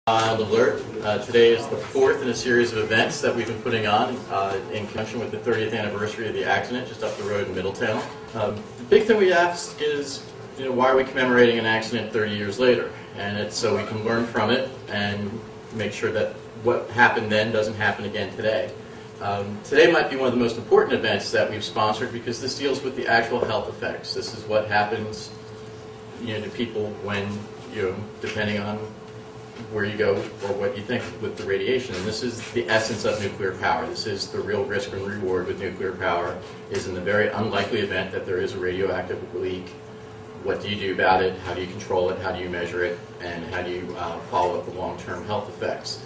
Mild alert. Today is the fourth in a series of events that we've been putting on in conjunction with the 30th anniversary of the accident just up the road in Middletown. The big thing we ask is, why are we commemorating an accident 30 years later? And it's so we can learn from it and make sure that what happened then doesn't happen again today. Today might be one of the most important events that we've sponsored because this deals with the actual health effects. This is what happens, to people when, depending on where you go or what you think with the radiation. And this is the essence of nuclear power. This is the real risk and reward with nuclear power, is in the very unlikely event that there is a radioactive leak. What do you do about it? How do you control it? How do you measure it? And how do you follow up the long-term health effects?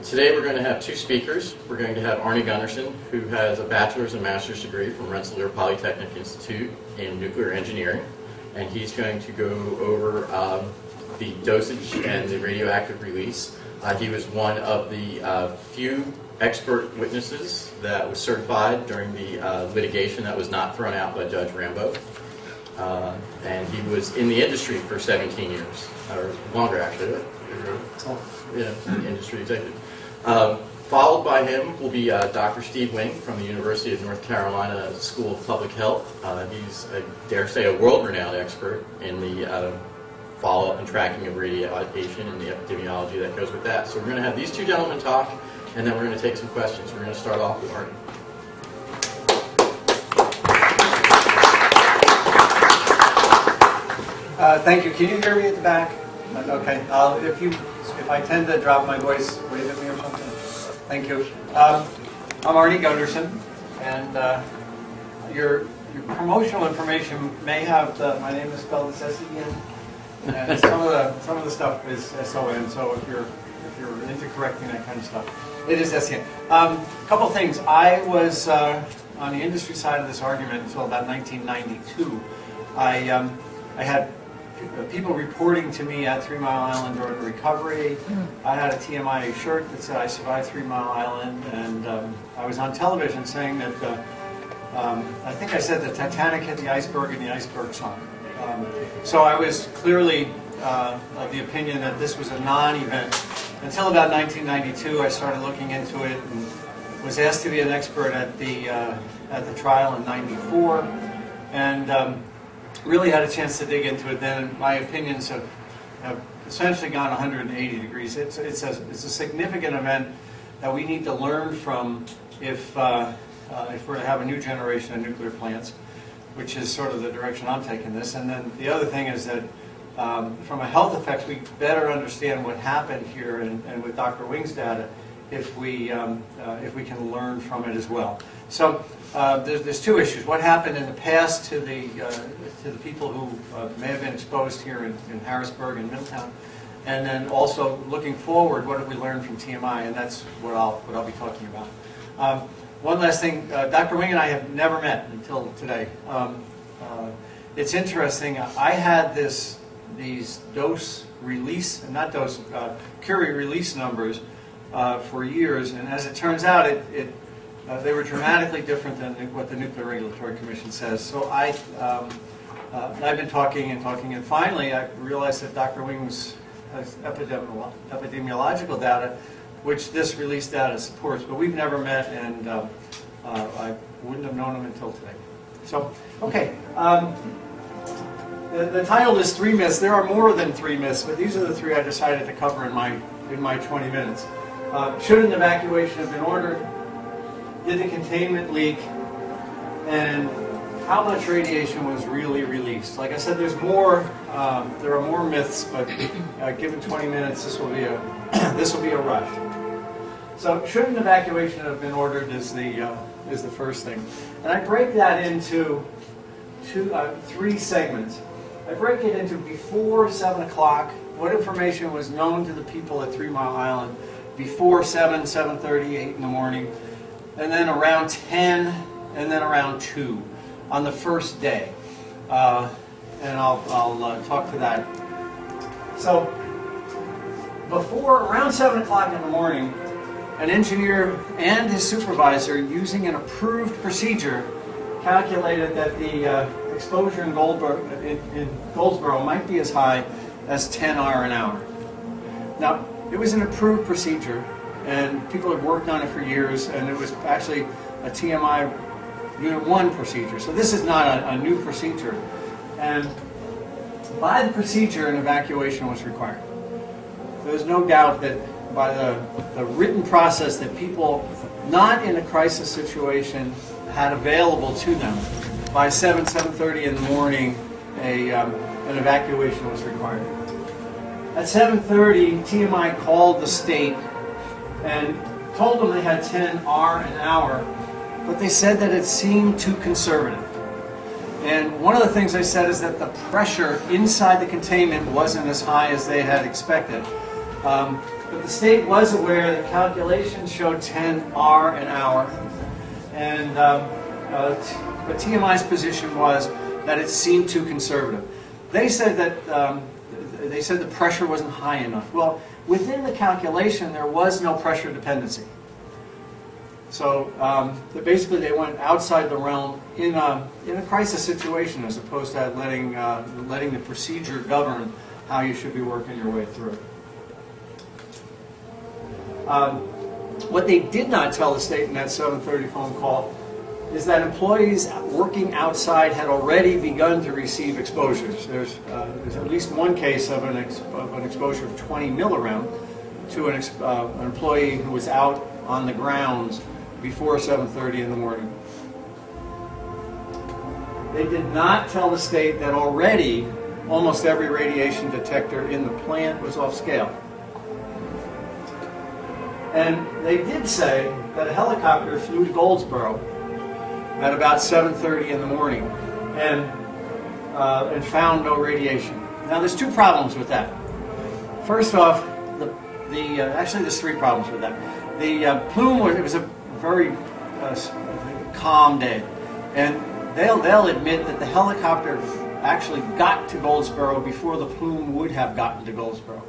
Today we're going to have two speakers. We're going to have Arnie Gundersen, who has a Bachelor's and Masters degree from Rensselaer Polytechnic Institute in nuclear engineering. And he's going to go over the dosage and the radioactive release. He was one of the few expert witnesses that was certified during the litigation that was not thrown out by Judge Rambo. And he was in the industry for 17 years, or longer actually. Yeah, industry executive. Followed by him will be Dr. Steve Wing from the University of North Carolina School of Public Health. He's, I dare say, a world-renowned expert in the follow-up and tracking of radiation and the epidemiology that goes with that. So we're going to have these two gentlemen talk, and then we're going to take some questions. We're going to start off with Arnie. Thank you. Can you hear me at the back? Okay. If I tend to drop my voice, wave at me or something. Thank you. I'm Arnie Gundersen, and your promotional information may have my name is spelled as S-E-N, and some of the stuff is S-O-N. So if you're into correcting that kind of stuff, it is S-E-N. A couple things. I was on the industry side of this argument until about 1992. I had people reporting to me at 3 Mile Island during recovery. I had a TMI shirt that said I survived 3 Mile Island, and I was on television saying that I think I said the Titanic hit the iceberg and the iceberg sunk. So I was clearly of the opinion that this was a non-event. Until about 1992, I started looking into it and was asked to be an expert at the trial in '94, and really had a chance to dig into it then. My opinions have essentially gone 180 degrees. It's a significant event that we need to learn from if we're to have a new generation of nuclear plants, which is sort of the direction I'm taking this. And then the other thing is that from a health effects, we better understand what happened here, and with Dr. Wing's data, if we can learn from it as well. So there's two issues: what happened in the past to the people who may have been exposed here in Harrisburg and Middletown, and then also looking forward, what have we learned from TMI? And that's what I'll be talking about. One last thing: Dr. Wing and I have never met until today. It's interesting. I had these dose release, not dose, Curie release numbers for years, and as it turns out, they were dramatically different than what the Nuclear Regulatory Commission says. So I've been talking, and finally I realized that Dr. Wing's has epidemiological data, which this release data supports, but we've never met, and I wouldn't have known him until today. So, okay. The title is 3 myths. There are more than 3 myths, but these are the 3 I decided to cover in my 20 minutes. Should an evacuation have been ordered? Did the containment leak? And how much radiation was really released? Like I said, there are more myths, but given 20 minutes, this will be a rush. So, should an evacuation have been ordered is the first thing, and I break that into 3 segments. I break it into before 7 o'clock. What information was known to the people at 3 Mile Island before 7:30, 8 in the morning, and then around 10, and then around 2 on the first day. And I'll talk to that. So around 7 o'clock in the morning, an engineer and his supervisor, using an approved procedure, calculated that the exposure in Goldsboro might be as high as 10 R an hour. Now, It was an approved procedure, and people had worked on it for years, and it was actually a TMI Unit 1 procedure. So this is not a new procedure. And by the procedure, an evacuation was required. There's no doubt that by the written process that people not in a crisis situation had available to them, by 7:30 in the morning, an evacuation was required. At 7:30, TMI called the state and told them they had 10 R an hour, but they said that it seemed too conservative. And one of the things they said is that the pressure inside the containment wasn't as high as they had expected. But the state was aware that calculations showed 10 R an hour, and but TMI's position was that it seemed too conservative. They said that the pressure wasn't high enough. Well, within the calculation, there was no pressure dependency. So basically, they went outside the realm in a crisis situation, as opposed to letting the procedure govern how you should be working your way through it. What they did not tell the state in that 7:30 phone call is that employees working outside had already begun to receive exposures. There's at least one case of an exposure of 20 milliround to an employee who was out on the grounds before 7:30 in the morning. They did not tell the state that already almost every radiation detector in the plant was off scale. And they did say that a helicopter flew to Goldsboro at about 7:30 in the morning and found no radiation. Now there's two problems with that. First off, actually there's three problems with that. The plume was a very calm day, and they'll admit that the helicopter actually got to Goldsboro before the plume would have gotten to Goldsboro.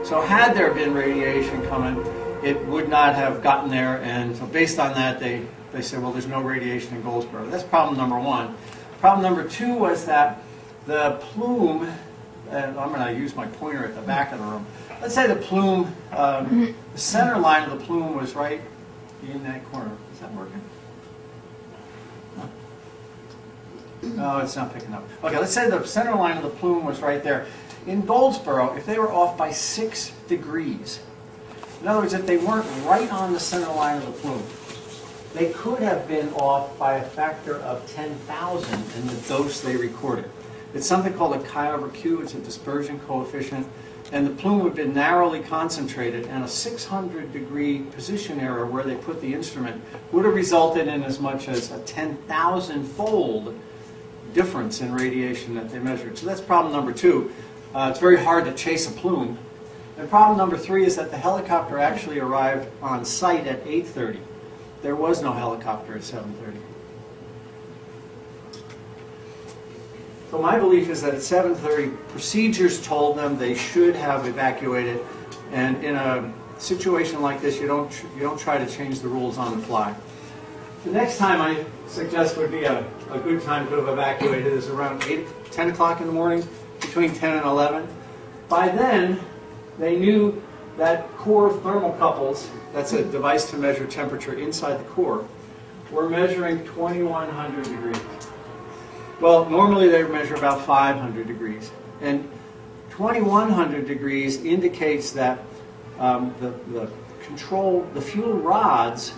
So had there been radiation coming, it would not have gotten there, and so based on that, they said, well, there's no radiation in Goldsboro. That's problem number one. Problem number two was that the plume, and I'm going to use my pointer at the back of the room. Let's say the plume, the center line of the plume was right in that corner. Is that working? No, it's not picking up. Okay, let's say the center line of the plume was right there. In Goldsboro, if they were off by 6 degrees, in other words, if they weren't right on the center line of the plume, they could have been off by a factor of 10,000 in the dose they recorded. It's something called a chi/Q. It's a dispersion coefficient. And the plume would have been narrowly concentrated, and a 600-degree position error where they put the instrument would have resulted in as much as a 10,000-fold difference in radiation that they measured. So that's problem number two. It's very hard to chase a plume. And problem number three is that the helicopter actually arrived on site at 8:30. There was no helicopter at 7:30. So my belief is that at 7:30, procedures told them they should have evacuated, and in a situation like this, you don't try to change the rules on the fly. The next time I suggest would be a good time to have evacuated is around 10 o'clock in the morning, between 10 and 11. By then, they knew that core thermocouples, that's a device to measure temperature inside the core, were measuring 2,100 degrees. Well, normally they measure about 500 degrees. And 2,100 degrees indicates that the fuel rods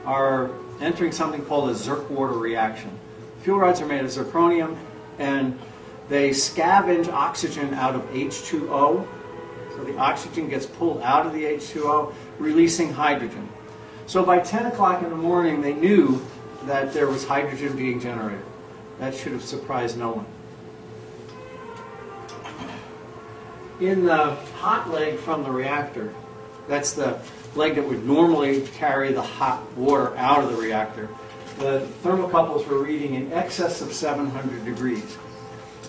are entering something called a Zirk-water reaction. Fuel rods are made of zirconium, and they scavenge oxygen out of H2O. So the oxygen gets pulled out of the H2O, releasing hydrogen. So by 10 o'clock in the morning, they knew that there was hydrogen being generated. That should have surprised no one. In the hot leg from the reactor, that's the leg that would normally carry the hot water out of the reactor, the thermocouples were reading in excess of 700 degrees.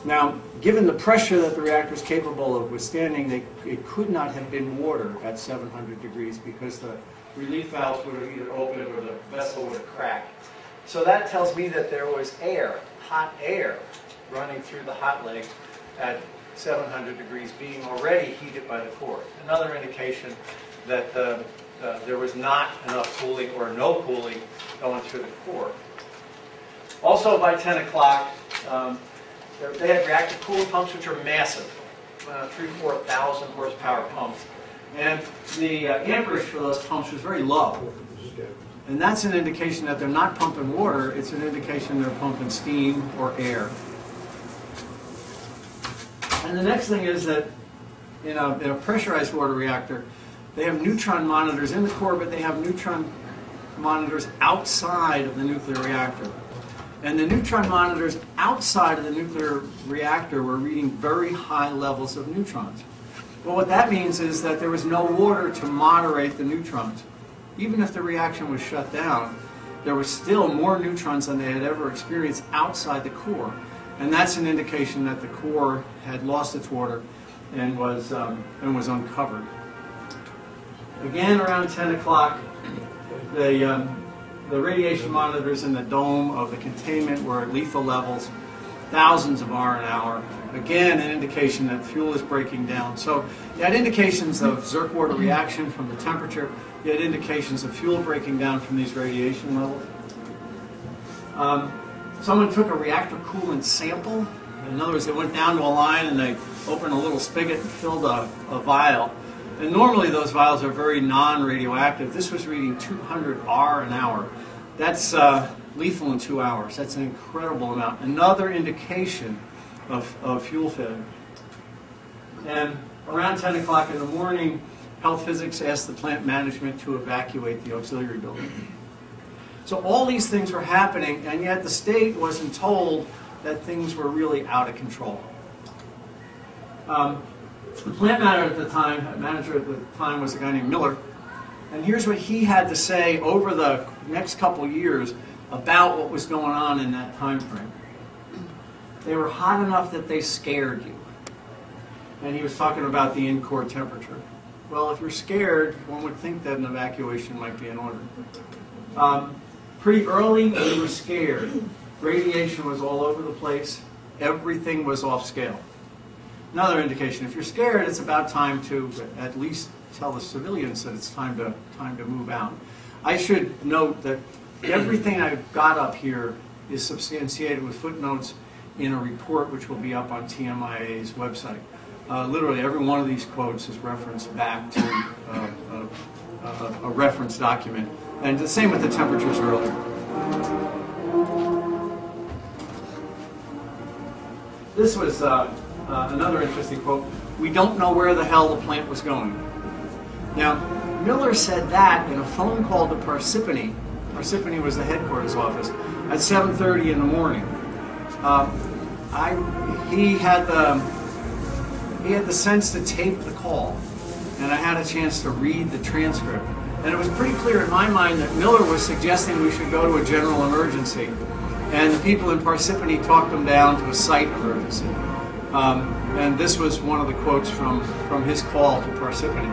Now, given the pressure that the reactor is capable of withstanding, it could not have been water at 700 degrees because the relief valves would have either opened or the vessel would have cracked. So that tells me that there was air, hot air, running through the hot leg at 700 degrees being already heated by the core. Another indication that there was not enough cooling or no cooling going through the core. Also by 10 o'clock, they had reactive cooling pumps, which are massive, 3,000-4,000 horsepower pumps. And the amperage for those pumps was very low. And that's an indication that they're not pumping water, it's an indication they're pumping steam or air. And the next thing is that in a pressurized water reactor, they have neutron monitors in the core, but they have neutron monitors outside of the nuclear reactor. And the neutron monitors outside of the nuclear reactor were reading very high levels of neutrons. Well, what that means is that there was no water to moderate the neutrons. Even if the reaction was shut down, there was still more neutrons than they had ever experienced outside the core. And that's an indication that the core had lost its water and was uncovered. Again, around 10 o'clock, the radiation monitors in the dome of the containment were at lethal levels, thousands of R an hour. Again, an indication that fuel is breaking down. So you had indications of Zerk water reaction from the temperature. You had indications of fuel breaking down from these radiation levels. Someone took a reactor coolant sample. In other words, they went down to a line and they opened a little spigot and filled a vial. And normally those vials are very non-radioactive. This was reading 200 R an hour. That's lethal in 2 hours. That's an incredible amount. Another indication of fuel failure. And around 10 o'clock in the morning, Health Physics asked the plant management to evacuate the auxiliary building. So all these things were happening, and yet the state wasn't told that things were really out of control. The plant manager at the time was a guy named Miller, and here's what he had to say over the next couple years about what was going on in that time frame. They were hot enough that they scared you. And he was talking about the in-core temperature. Well, if you're scared, one would think that an evacuation might be in order. Pretty early, we were scared. Radiation was all over the place. Everything was off scale. Another indication, if you're scared, it's about time to at least tell the civilians that it's time to move out. I should note that everything I've got up here is substantiated with footnotes in a report which will be up on TMIA's website. Literally every one of these quotes is referenced back to a reference document. And the same with the temperatures earlier. This was another interesting quote. We don't know where the hell the plant was going. Now, Miller said that in a phone call to Parsippany. Parsippany was the headquarters office at 7:30 in the morning. He had the sense to tape the call, and I had a chance to read the transcript. And it was pretty clear in my mind that Miller was suggesting we should go to a general emergency. And the people in Parsippany talked them down to a site emergency. And this was one of the quotes from his call to Parsippany.